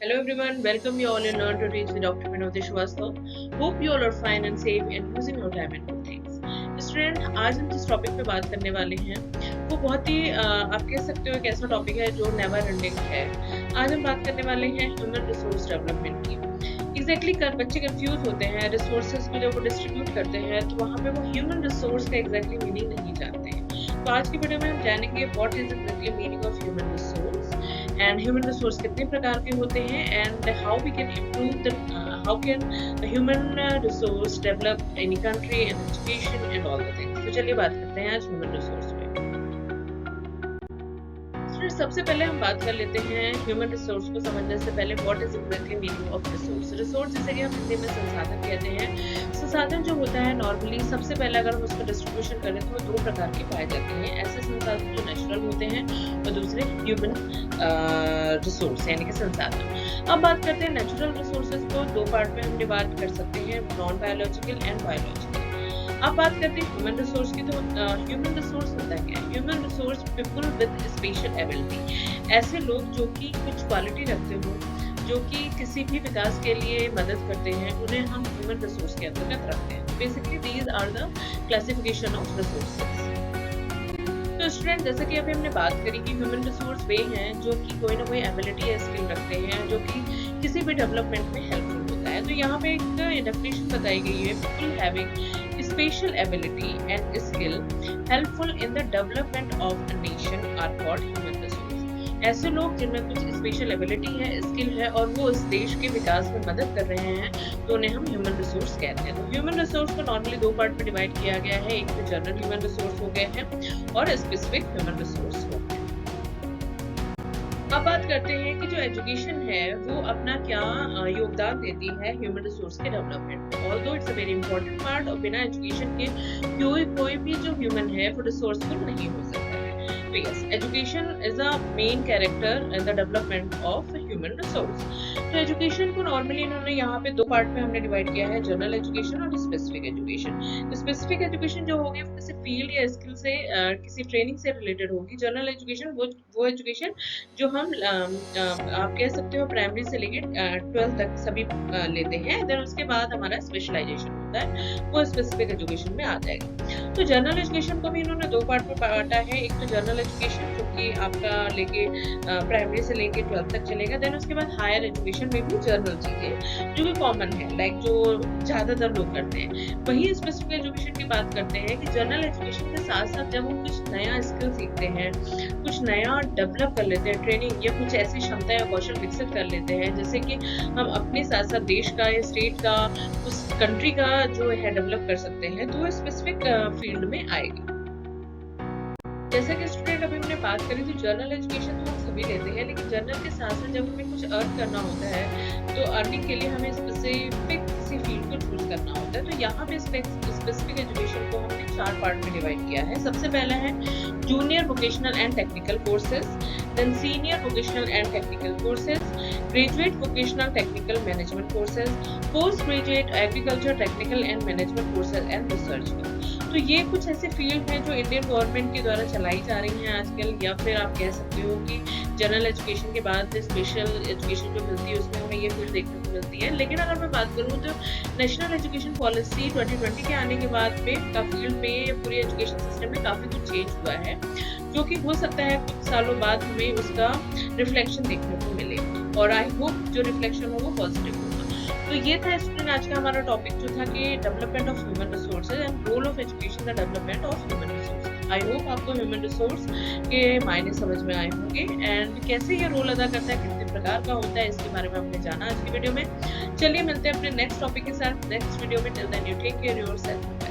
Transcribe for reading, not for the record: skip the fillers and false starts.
Hello everyone, welcome you all in Learn to Teach with Dr. Vinod Shrivastava. Hope you all are fine and safe and using your time and good things. Student, आज हम जिस topic पे बात करने वाले हैं वो बहुत ही आप कह सकते हो एक ऐसा टॉपिक है जो नेवर एंडिंग है। आज हम बात करने वाले हैं ह्यूमन रिसोर्स डेवलपमेंट की। बच्चे कंफ्यूज होते हैं रिसोर्सेज को जब वो डिस्ट्रीब्यूट करते हैं तो वहाँ पे वो ह्यूमन रिसोर्स का एग्जैक्टली मीनिंग नहीं जानते हैं। तो आज की वीडियो में हम जानेंगे what is exactly meaning of human resource and human resource कितने प्रकार के होते हैं and how we can improve the how can human resource develop any country and education and all the things. तो चलिए बात करते हैं आज ह्यूमन रिसोर्स पे। सबसे पहले हम बात कर लेते हैं ह्यूमन रिसोर्स को समझने से पहले what is exactly meaning of resource. Resource जैसे कि हम हिंदी में संसाधन कहते हैं। संसाधन जो होता है नॉर्मली सबसे पहले अगर हम उसका डिस्ट्रीब्यूशन करें तो वो दो प्रकार के पाए जाते हैं। ऐसे संसाधन जो नेचुरल होते हैं और दूसरे ह्यूमन रिसोर्स यानी कि संसाधन। अब बात करते हैं नेचुरल रिसोर्सेज को दो पार्ट में हम डिवाइड कर सकते हैं, नॉन बायोलॉजिकल एंड बायोलॉजिकल। अब बात करते हैं ह्यूमन रिसोर्स की। तो ह्यूमन रिसोर्स होता है क्या? Human resource people with special ability, ऐसे लोग जो कि कुछ क्वालिटी रखते हो, जो कि किसी भी विकास के लिए मदद करते हैं, उन्हें हम ह्यूमन रिसोर्स के अंतर्गत रखते हैं। Basically these are the classification of resources. तो स्टूडेंट, जैसे कि अभी हमने बात करी कि ह्यूमन रिसोर्स वे हैं जो कि कोई ना कोई एबिलिटी या स्किल रखते हैं जो कि किसी भी डेवलपमेंट में हेल्पफुल होता है। तो यहाँ पे एक डेफिनेशन बताई गई है, people having special ability and skill helpful in the development of a nation are called human resource। ऐसे लोग जिनमें कुछ स्पेशल एबिलिटी है, स्किल है और वो इस देश के विकास में मदद कर रहे हैं तो उन्हें हम ह्यूमन रिसोर्स कहते हैं। तो ह्यूमन रिसोर्स को नॉर्मली दो पार्ट में डिवाइड किया गया है, एक तो जनरल ह्यूमन रिसोर्स हो गए हैं और स्पेसिफिक ह्यूमन रिसोर्स हो गए। अब बात करते हैं कि जो एजुकेशन है वो अपना क्या योगदान देती है ह्यूमन रिसोर्स के डेवलपमेंट में। Although it's a very important part और बिना एजुकेशन के कोई भी जो ह्यूमन है वो रिसोर्सफुल नहीं हो सकता है। तो yes, education is a main character in the development of human resource. तो एजुकेशन को नॉर्मली इन्होंने यहाँ पे दो पार्ट में हमने डिवाइड किया है, जनरल एजुकेशन और स्पेसिफिक एजुकेशन। स्पेसिफिक एजुकेशन जो होगी वो किसी फील्ड या स्किल से किसी ट्रेनिंग से रिलेटेड होगी। जनरल एजुकेशन वो एजुकेशन जो हम आप कह सकते हो प्राइमरी से लेके 12th तक सभी लेते हैं। देन उसके बाद हमारा स्पेशलाइजेशन होता है, वो स्पेसिफिक एजुकेशन में आ जाएगा। तो जनरल एजुकेशन को भी इन्होंने दो पार्ट में बांटा है, एक तो जनरल एजुकेशन जो कि आपका लेके प्राइमरी से लेके 12th तक चलेगा। देन उसके बाद हायर एजुकेशन में भी जनरल चीजें जो कि कॉमन है, लाइक जो ज्यादातर लोग करते हैं। वही स्पेसिफिक एजुकेशन की बात करते हैं कि जनरल एजुकेशन के साथ साथ जब हम कुछ नया स्किल सीखते हैं, कुछ नया डेवलप कर लेते हैं, ट्रेनिंग या कुछ ऐसी क्षमता या कौशल विकसित कर लेते हैं जैसे कि हम अपने साथ साथ देश का या स्टेट का, उस कंट्री का जो है डेवलप कर सकते हैं, तो वो स्पेसिफिक फील्ड में आएगा। जैसे कि स्टूडेंट अभी हमने बात करी थी जनरल एजुकेशन तो हम सभी लेते हैं, लेकिन जनरल के साथ साथ जब हमें कुछ अर्न करना होता है तो अर्निंग के लिए हमें स्पेसिफिक किसी फील्ड को चूज करना होता है। तो यहाँ पे स्पेसिफिक एजुकेशन को हमने चार पार्ट में डिवाइड किया है। सबसे पहला है junior vocational and technical courses, then senior vocational and technical courses, graduate vocational technical management courses, post graduate agriculture technical and management courses and research. तो ये कुछ ऐसे फील्ड हैं जो इंडियन गवर्नमेंट के द्वारा चलाई जा रही हैं आजकल, या फिर आप कह सकते हो कि जनरल एजुकेशन के बाद स्पेशल एजुकेशन जो मिलती है उसमें हमें ये फील्ड देखने को मिलती है। लेकिन अगर मैं बात करूँ तो नेशनल एजुकेशन पॉलिसी 2020 के आने के बाद में का फील्ड में पूरी एजुकेशन सिस्टम में काफी कुछ चेंज हुआ है, जो कि हो सकता है कुछ सालों बाद हमें उसका रिफ्लेक्शन देखने को मिले और आई होप जो रिफ्लेक्शन हो वो पॉजिटिव होगा। तो ये था स्टूडेंट आज का हमारा टॉपिक जो था कि development of human resources and role of education the development of human resource. I hope आपको ह्यूमन रिसोर्स के मायने समझ में आए होंगे एंड कैसे ये रोल अदा करता है, कितने प्रकार का होता है, इसके बारे में हमने जाना आज की वीडियो में। चलिए मिलते हैं अपने नेक्स्ट टॉपिक के साथ नेक्स्ट वीडियो में। Till then you take care yourself.